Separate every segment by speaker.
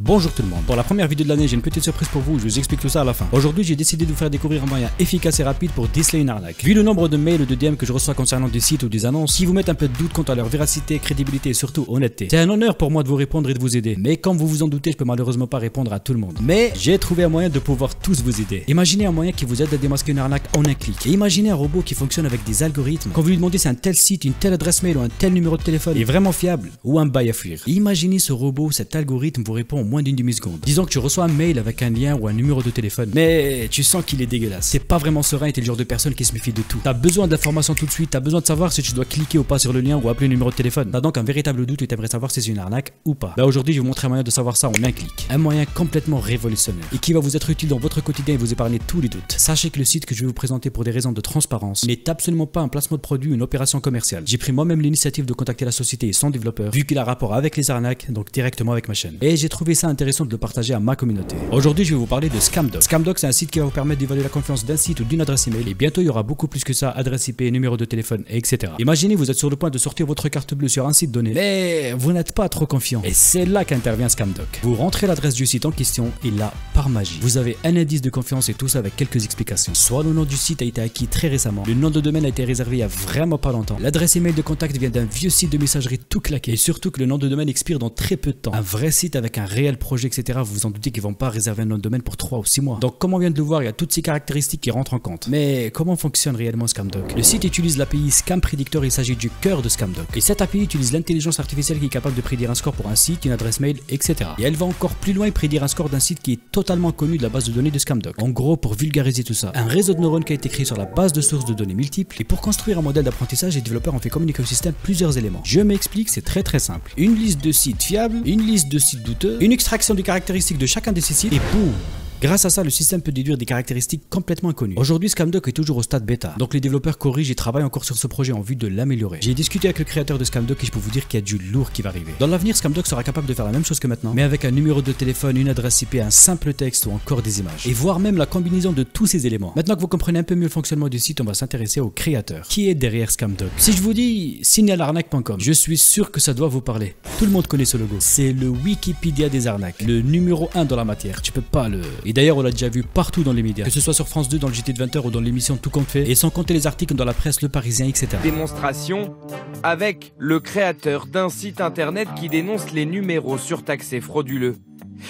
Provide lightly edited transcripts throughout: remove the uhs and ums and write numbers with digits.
Speaker 1: Bonjour tout le monde, pour la première vidéo de l'année j'ai une petite surprise pour vous, je vous explique tout ça à la fin. Aujourd'hui j'ai décidé de vous faire découvrir un moyen efficace et rapide pour déceler une arnaque. Vu le nombre de mails ou de DM que je reçois concernant des sites ou des annonces qui vous mettent un peu de doute quant à leur véracité, crédibilité et surtout honnêteté. C'est un honneur pour moi de vous répondre et de vous aider, mais comme vous vous en doutez je peux malheureusement pas répondre à tout le monde. Mais j'ai trouvé un moyen de pouvoir tous vous aider. Imaginez un moyen qui vous aide à démasquer une arnaque en un clic. Et imaginez un robot qui fonctionne avec des algorithmes. Quand vous lui demandez si un tel site, une telle adresse mail ou un tel numéro de téléphone est vraiment fiable ou un bail à fuir. Et imaginez ce robot, cet algorithme vous répond en moins d'une demi-seconde. Disons que tu reçois un mail avec un lien ou un numéro de téléphone, mais tu sens qu'il est dégueulasse. C'est pas vraiment serein et t'es le genre de personne qui se méfie de tout. T'as besoin d'informations tout de suite, t'as besoin de savoir si tu dois cliquer ou pas sur le lien ou appeler le numéro de téléphone. T'as donc un véritable doute et t'aimerais savoir si c'est une arnaque ou pas. Bah aujourd'hui je vais vous montrer un moyen de savoir ça en un clic. Un moyen complètement révolutionnaire et qui va vous être utile dans votre quotidien et vous épargner tous les doutes. Sachez que le site que je vais vous présenter pour des raisons de transparence n'est absolument pas un placement de produit ou une opération commerciale. J'ai pris moi-même l'initiative de contacter la société et son développeur vu qu'il a rapport avec les arnaques, donc directement avec ma chaîne. Et j'ai trouvé ça intéressant de le partager à ma communauté. Aujourd'hui, je vais vous parler de Scamdoc. Scamdoc, c'est un site qui va vous permettre d'évaluer la confiance d'un site ou d'une adresse email. Et bientôt, il y aura beaucoup plus que ça, adresse IP, numéro de téléphone, etc. Imaginez, vous êtes sur le point de sortir votre carte bleue sur un site donné, mais vous n'êtes pas trop confiant. Et c'est là qu'intervient Scamdoc. Vous rentrez l'adresse du site en question et là, par magie, vous avez un indice de confiance et tout ça avec quelques explications. Soit le nom du site a été acquis très récemment, le nom de domaine a été réservé il y a vraiment pas longtemps, l'adresse email de contact vient d'un vieux site de messagerie tout claqué et surtout que le nom de domaine expire dans très peu de temps. Un vrai site avec un réel projet, etc. Vous vous en doutez qu'ils vont pas réserver un nom de domaine pour 3 ou 6 mois. Donc comme on vient de le voir, il y a toutes ces caractéristiques qui rentrent en compte. Mais comment fonctionne réellement Scamdoc? Le site utilise l'API Scam Predictor, il s'agit du cœur de Scamdoc. Et cette API utilise l'intelligence artificielle qui est capable de prédire un score pour un site, une adresse mail, etc. Et elle va encore plus loin et prédire un score d'un site qui est totalement connu de la base de données de Scamdoc. En gros, pour vulgariser tout ça, un réseau de neurones qui a été créé sur la base de sources de données multiples. Et pour construire un modèle d'apprentissage, les développeurs ont fait communiquer au système plusieurs éléments. Je m'explique, c'est très simple. Une liste de sites fiables, une liste de sites douteux, une extraction des caractéristiques de chacun de ces sites et boum! Grâce à ça, le système peut déduire des caractéristiques complètement inconnues. Aujourd'hui, Scamdoc est toujours au stade bêta, donc les développeurs corrigent et travaillent encore sur ce projet en vue de l'améliorer. J'ai discuté avec le créateur de Scamdoc et je peux vous dire qu'il y a du lourd qui va arriver. Dans l'avenir, Scamdoc sera capable de faire la même chose que maintenant, mais avec un numéro de téléphone, une adresse IP, un simple texte ou encore des images. Et voire même la combinaison de tous ces éléments. Maintenant que vous comprenez un peu mieux le fonctionnement du site, on va s'intéresser au créateur. Qui est derrière Scamdoc? Si je vous dis signalarnaque.com, je suis sûr que ça doit vous parler. Tout le monde connaît ce logo. C'est le Wikipédia des arnaques, le numéro 1 dans la matière. Tu peux pas le... Et d'ailleurs, on l'a déjà vu partout dans les médias, que ce soit sur France 2 dans le JT de 20h ou dans l'émission Tout compte fait, et sans compter les articles dans la presse, Le Parisien, etc.
Speaker 2: Démonstration avec le créateur d'un site internet qui dénonce les numéros surtaxés frauduleux.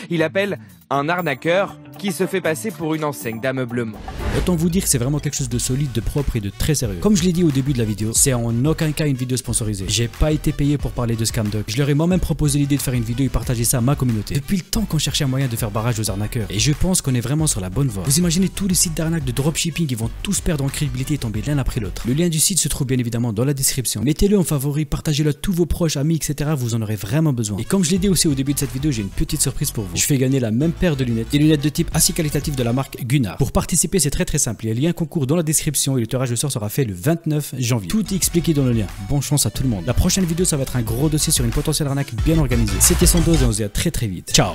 Speaker 2: Il appelle un arnaqueur qui se fait passer pour une enseigne d'ameublement.
Speaker 1: Autant vous dire que c'est vraiment quelque chose de solide, de propre et de très sérieux. Comme je l'ai dit au début de la vidéo, c'est en aucun cas une vidéo sponsorisée. J'ai pas été payé pour parler de Scamdoc. Je leur ai moi-même proposé l'idée de faire une vidéo et partager ça à ma communauté. Depuis le temps qu'on cherchait un moyen de faire barrage aux arnaqueurs. Et je pense qu'on est vraiment sur la bonne voie. Vous imaginez tous les sites d'arnaque de dropshipping, ils vont tous perdre en crédibilité et tomber l'un après l'autre. Le lien du site se trouve bien évidemment dans la description. Mettez-le en favori, partagez-le à tous vos proches, amis, etc. Vous en aurez vraiment besoin. Et comme je l'ai dit aussi au début de cette vidéo, j'ai une petite surprise pour vous. Je fais gagner la même paire de lunettes, des lunettes de type assez qualitatif de la marque Gunnar. Pour participer, c'est très simple. Il y a le lien concours dans la description et le tirage au sort sera fait le 29 janvier. Tout est expliqué dans le lien. Bonne chance à tout le monde. La prochaine vidéo, ça va être un gros dossier sur une potentielle arnaque bien organisée. C'était Sandoz et on se dit à très vite. Ciao.